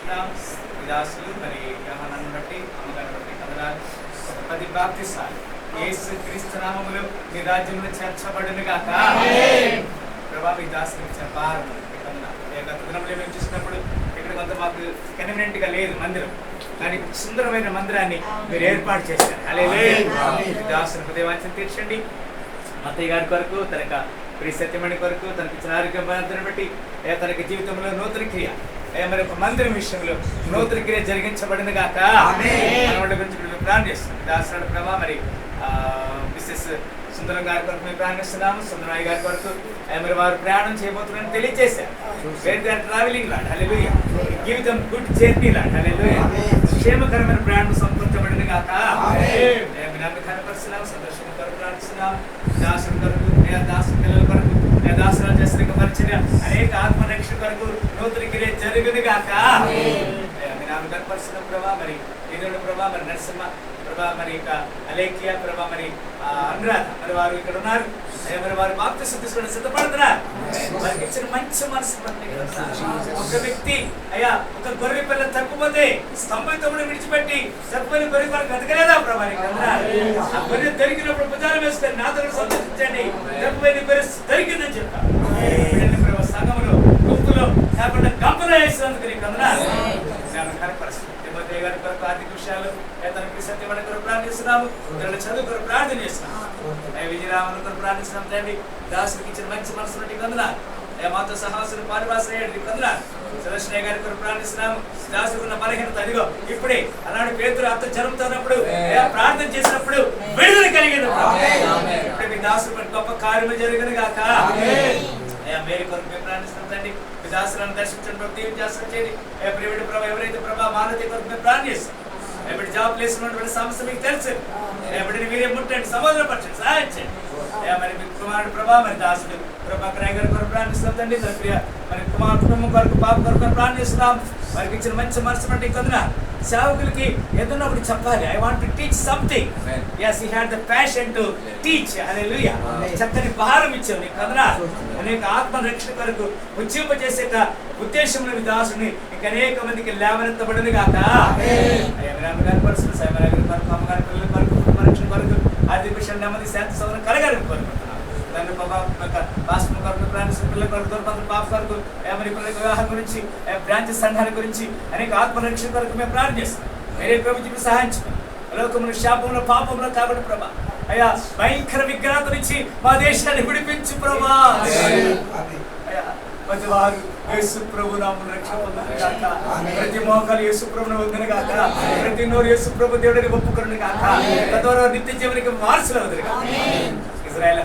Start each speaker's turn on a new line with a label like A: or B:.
A: ప్రార్థిస్తున్నాం. విదాసులు మరి గ్రహణాన్ని బట్టి అమ్మగారిని బట్టి కదలాలి. 10 బాప్తిసాలు యేసు క్రీస్తు నామములో మీ రాజ్యంలో చేర్చబడును గాక. ప్రభా మీ దాసులు ఇచ్చిన భారం గత దినంలో మేము చూసినప్పుడు ఇక్కడ కొంత మాకు కన్వీనియంట్ గా లేదు మందిరం, కానీ సుందరమైన మందిరాన్ని మీరు ఏర్పాటు చేశారు. హల్లెలూయా. దాసుని హృదయవాంఛన తీర్చండి. అత్తయ్య గారి కొరకు, తనక ప్రియ సత్యమణి కొరకు, తనకి ఇచ్చిన ఆరోగ్యం బట్టి తనకి జీవితంలో నూతన క్రియ మరి ఒక మందిరం విషయంలో నూతన క్రియ జరిగించబడిన గాక. మనవాళ్ళ గురించి మేము ప్రార్థిస్తున్నాం. దాసుడు ప్రభా మరి మిస్సెస్ సుందరం గారి కొరకు మేము ప్రార్థిస్తున్నాము. సుందరయ్య గారి కొరకు మరి వారు ప్రయాణం చేయబోతున్నారని తెలియజేశారు. ట్రావెలింగ్ లాడ్ హల్లెలూయా. జీవితం గుడ్ జర్నీ లాడ్ హల్లెలూయా. క్షేమకరమైన ప్రయాణం సంపూర్ణపడిన గాక. కనపరుస్తున్నాము. సందర్శన కొరకు ప్రార్థిస్తున్నాము. దాసుని కొరకు, దాసు పిల్లల కొరకు, దాసులు చేసిన పరిచర్య అనేక ఆత్మరక్షణ కొరకు నూతన క్రియ జరుగును గాక. కనపరుస్తున్నాం ప్రభా మరి ఇదోడు ప్రభా మరి నరసింహ ప్రభా మరి ఇక అలేఖ్య ప్రభా మరి అనురాధ మరి వారు ఇక్కడ ఉన్నారు. మరి వారు బాప్తిసం తీసుకోవడం సిద్ధపడుతున్నారు. వారికి ఇచ్చిన మంచి మనసు ఒక వ్యక్తి అయ్యా ఒక గొర్రె పిల్ల తప్పిపోతే స్తంభంతో విడిచిపెట్టి తప్పిపోయిన గొర్రె వారికి బతకలేదా ప్రభా? ఆ గొర్రె దొరికినప్పుడు భుజాల వేసుకొని నాతో సంతోషించండి, తప్పిపోయిన గొర్రె దొరికిందని చెప్పారు. సంఘంలో గుంపులో కాకుండా గంపలో వేసినందుకు నీకు కనపరుస్తుంది. గారి కొరకు ఆర్థిక విషయాలు తనకి సత్యమణి కొరకు ప్రార్థిస్తున్నాము. చదువు కొరకు ప్రార్థన చేస్తున్నాము. విజయరామన్ కొరకు ప్రార్థిస్తున్నాం. తండ్రి దాసునికి ఇచ్చిన మంచి మనసు బట్టి వందనాలు. మాతో సహాసులు పారిభాష వందనాలు. సుదర్శనయ్య గారి కొరకు ప్రార్థిస్తున్నాము. దాసుకున్న బలహీనత అదిగో ఇప్పుడే అలాంటి పేతురు అత్త జరుగుతున్నప్పుడు ప్రార్థన చేసినప్పుడు విడుదల కలిగింది. ఇప్పుడే మీ దాసులు గొప్ప కార్యము జరిగింది గాక. మేరీ కొరకు మేము ప్రార్థిస్తున్నాం. తండ్రి మీ దాసులను దర్శించండి, భక్తి చేస్తాం చేయండి. ప్రియుడు ప్రభా ఎవరైతే ప్రభా మానవత కొరకు మేము ప్రార్థిస్తాం. ఎప్పుడు జాబ్ ప్లేస్ ఉన్నటువంటి సమస్య మీకు తెలుసు. ఎప్పుడు మీరే ముట్టండి, సమాధానపరచండి, సహాయం చేయండి. మరి మీ కుమారుడు ప్రభా మరి దాసుడు ప్రభా గారి కొరకు ప్రార్థిస్తాం. తండ్రి తన ప్రియ మరి కుమారు కుటుంబం కొరకు పాప కొరకు ప్రార్థిస్తున్నాం. వారికి ఇచ్చిన మంచి మనసు బట్టి కొందన సేవకులకి ఏదన్నా ఒకటి చెప్పాలి. I want to teach something. yes he had the passion to teach. హల్లెలూయా. చక్కని భారం ఇచ్చావు నీకు కొందన. అనేక ఆత్మ రక్షణ కొరకు ఉజ్జీంపజేసే ఉద్దేశంలో దాసుని ఇంకా అనేక మందికి లేవనెత్తబడును గాక. గారి పరిస్థితి సైమరాజు కొరకు, అమ్మగారి పిల్లల కొరకు, కుటుంబ రక్షణ కొరకు, ఆర్థిక విషయం నెమ్మది శాంతి సౌకర్యం కలగాలని కోరుకుంటున్నాను. దాన్ని రాష్ట్రం కొరకు, ప్రాంతం పిల్లల కొరకు, దొరపతి పాప కొరకు, మరి పిల్లల వివాహం గురించి, బ్రాంచ్ సంఘాల గురించి, అనేక ఆత్మరక్షణ కొరకు మేము ప్రార్థిస్తున్నాం. మీరే ప్రభుత్వం సహాయించుకోండి. లోకమును శాపంలో పాపంలో కాబట్టి ప్రభా అయ్యా భయంకర విగ్రహాల నుంచి మా దేశాన్ని విడిపించు ప్రభా. అయ్యా ప్రతి వారు యేసు ప్రభు నామమున రక్షణ పొందును గాక. ప్రతి మోకాలు యేసు ప్రభువును వందను గాక. ప్రతి నోరు యేసు ప్రభు దేవుడిని ఒప్పుకొనును గాక. తద్వారా నిత్య జీవనికి వారసులు అవుదురు గాక. ఇజ్రాయెల్